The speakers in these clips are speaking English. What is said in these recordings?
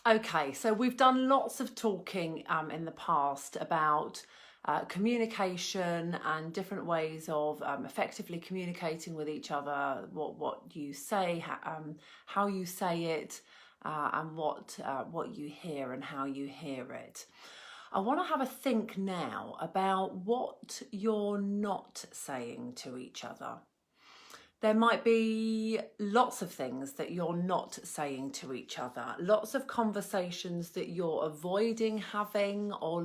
Okay, so we've done lots of talking in the past about communication and different ways of effectively communicating with each other, what you say, how you say it, and what you hear and how you hear it. I want to have a think now about what you're not saying to each other. There might be lots of things that you're not saying to each other, lots of conversations that you're avoiding having, or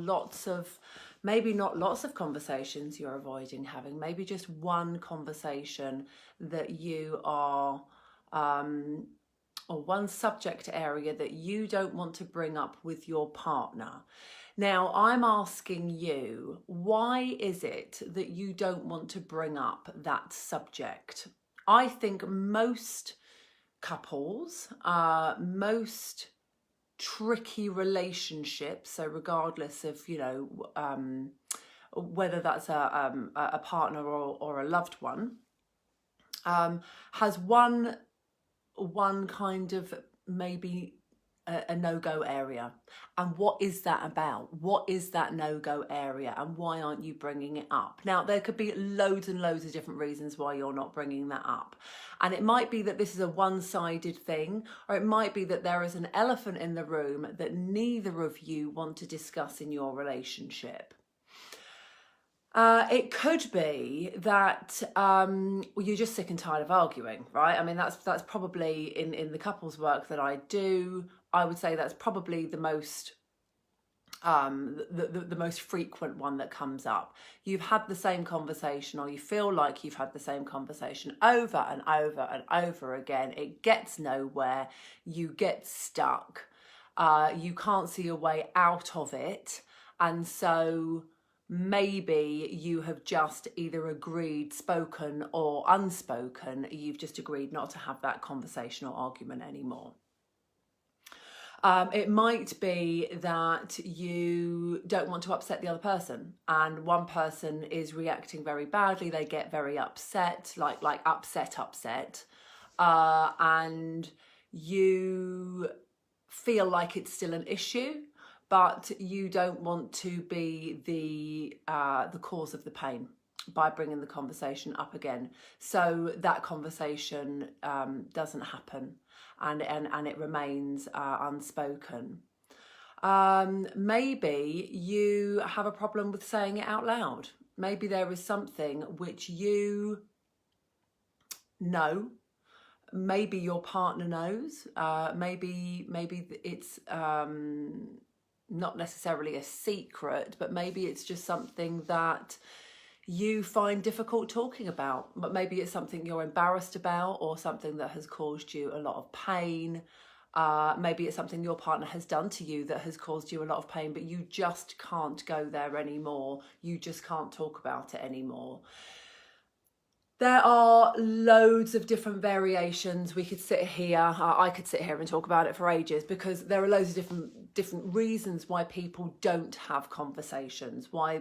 maybe not lots of conversations you're avoiding having, maybe just one conversation that you are, or one subject area that you don't want to bring up with your partner. Now, I'm asking you, why is it that you don't want to bring up that subject? I think most couples, most tricky relationships, so regardless of, whether that's a partner or a loved one, has one kind of maybe a no-go area. And what is that about? What is that no-go area, and why aren't you bringing it up? Now, there could be loads and loads of different reasons why you're not bringing that up, and it might be that this is a one-sided thing, or it might be that there is an elephant in the room that neither of you want to discuss in your relationship. It could be that you're just sick and tired of arguing, right? I mean, that's probably in the couples work that I do. I would say that's probably the most the most frequent one that comes up. You've had the same conversation, or you feel like you've had the same conversation over and over and over again. It gets nowhere. You get stuck. You can't see a way out of it, and so maybe you have just either agreed, spoken or unspoken, you've just agreed not to have that conversation or argument anymore. It might be that you don't want to upset the other person, and one person is reacting very badly. They get very upset, like upset, and you feel like it's still an issue, but you don't want to be the cause of the pain by bringing the conversation up again. So that conversation doesn't happen, and it remains unspoken. Maybe you have a problem with saying it out loud. Maybe there is something which you know. Maybe your partner knows. Maybe it's not necessarily a secret, but maybe it's just something that you find difficult talking about. But maybe it's something you're embarrassed about, or something that has caused you a lot of pain. Maybe it's something your partner has done to you that has caused you a lot of pain, but you just can't go there anymore. You just can't talk about it anymore. There are loads of different variations. We could sit here, I could sit here and talk about it for ages, because there are loads of different reasons why people don't have conversations, why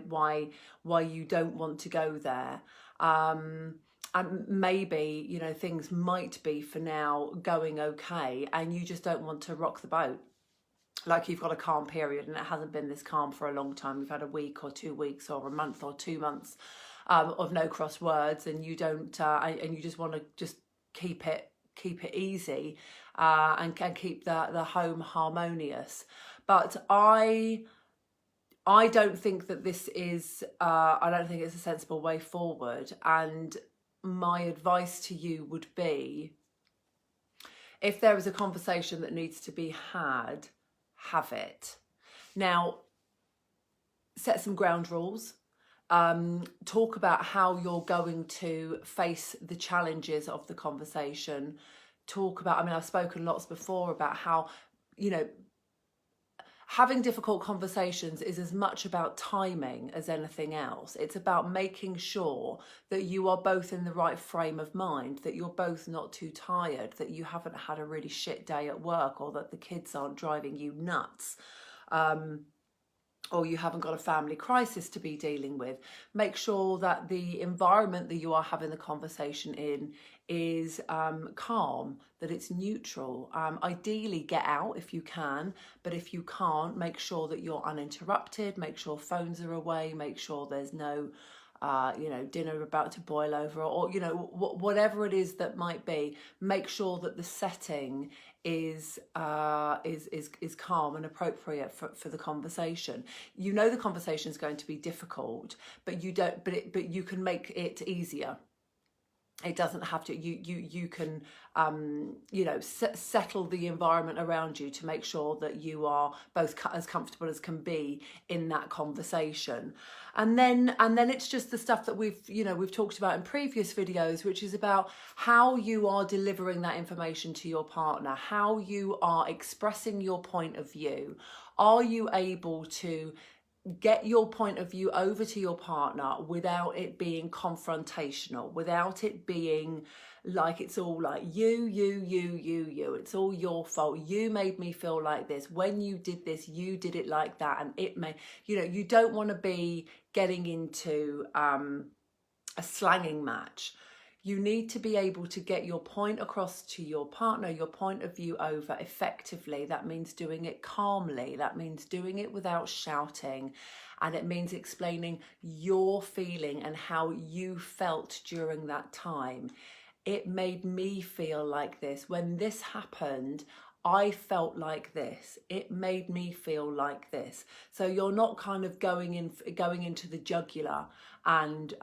you don't want to go there. And maybe, things might be for now going okay, and you just don't want to rock the boat. Like you've got a calm period and it hasn't been this calm for a long time. You've had a week or 2 weeks or a month or 2 months of no cross words, and you don't and you just want to just keep it easy and keep the home harmonious. But I don't think that this is I don't think it's a sensible way forward, and my advice to you would be, if there is a conversation that needs to be had, have it. Now, set some ground rules. Talk about how you're going to face the challenges of the conversation. Talk about, I've spoken lots before about how, having difficult conversations is as much about timing as anything else. It's about making sure that you are both in the right frame of mind, that you're both not too tired, that you haven't had a really shit day at work, or that the kids aren't driving you nuts. or you haven't got a family crisis to be dealing with. Make sure that the environment that you are having the conversation in is calm, that it's neutral. Ideally, get out if you can, but if you can't, make sure that you're uninterrupted, make sure phones are away, make sure there's no dinner about to boil over, or whatever it is that might be. Make sure that the setting is calm and appropriate for the conversation. You know the conversation is going to be difficult, but you can make it easier. It doesn't have to. You can settle the environment around you to make sure that you are both as comfortable as can be in that conversation. And then it's just the stuff that we've talked about in previous videos, which is about how you are delivering that information to your partner, how you are expressing your point of view. Are you able to get your point of view over to your partner without it being confrontational, without it being like it's all like you, it's all your fault, you made me feel like this, when you did this, you did it like that, and it may, you don't want to be getting into a slanging match. You need to be able to get your point across to your partner, your point of view over effectively. That means doing it calmly. That means doing it without shouting. And it means explaining your feeling and how you felt during that time. It made me feel like this. When this happened, I felt like this. It made me feel like this. So you're not kind of going into the jugular and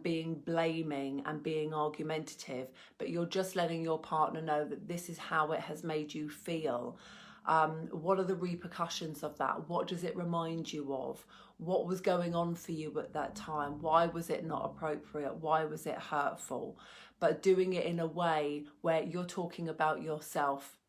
being blaming and being argumentative, but you're just letting your partner know that this is how it has made you feel. What are the repercussions of that? What does it remind you of? What was going on for you at that time? Why was it not appropriate? Why was it hurtful? But doing it in a way where you're talking about yourself.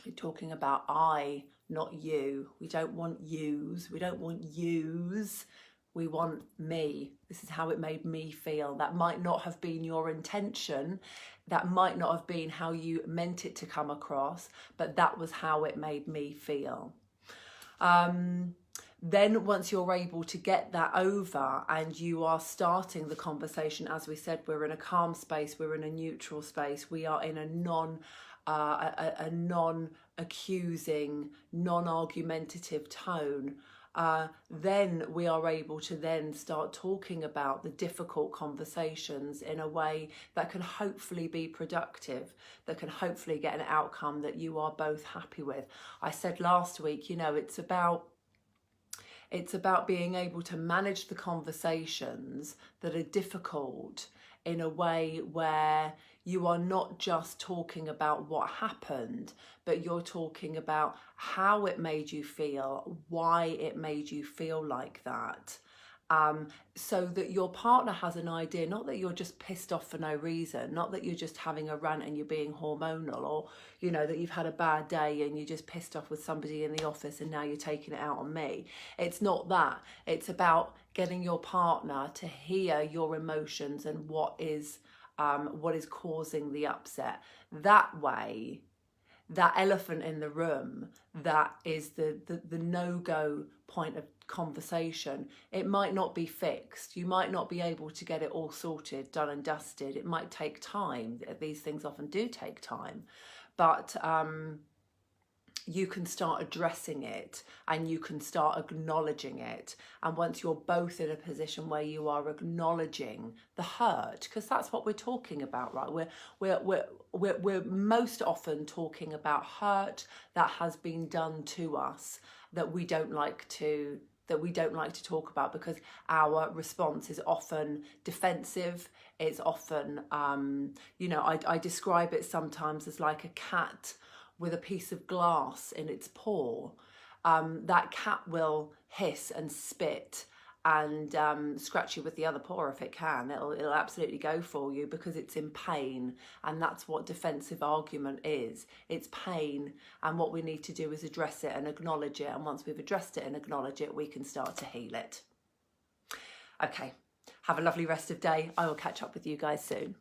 You're talking about I, not you. We don't want yous. We don't want yous. We want me. This is how it made me feel. That might not have been your intention. That might not have been how you meant it to come across, but that was how it made me feel. Then once you're able to get that over and you are starting the conversation, as we said, we're in a calm space, we're in a neutral space, we are in a non-accusing, non-argumentative tone, then we are able to then start talking about the difficult conversations in a way that can hopefully be productive, that can hopefully get an outcome that you are both happy with. I said last week, it's about being able to manage the conversations that are difficult in a way where you are not just talking about what happened, but you're talking about how it made you feel, why it made you feel like that. So that your partner has an idea, not that you're just pissed off for no reason, not that you're just having a rant and you're being hormonal, or, that you've had a bad day and you're just pissed off with somebody in the office and now you're taking it out on me. It's not that. It's about getting your partner to hear your emotions and what is causing the upset. That way, that elephant in the room, that is the no-go point of conversation. It might not be fixed. You might not be able to get it all sorted, done and dusted. It might take time. These things often do take time. But you can start addressing it and you can start acknowledging it. And once you're both in a position where you are acknowledging the hurt, because that's what we're talking about, right? We're most often talking about hurt that has been done to us that we don't like to talk about, because our response is often defensive. It's often, I describe it sometimes as like a cat with a piece of glass in its paw. That cat will hiss and spit and scratch you with the other paw if it can. It'll absolutely go for you because it's in pain, and that's what defensive argument is. It's pain, and what we need to do is address it and acknowledge it, and once we've addressed it and acknowledged it, we can start to heal it. Okay, have a lovely rest of day. I will catch up with you guys soon.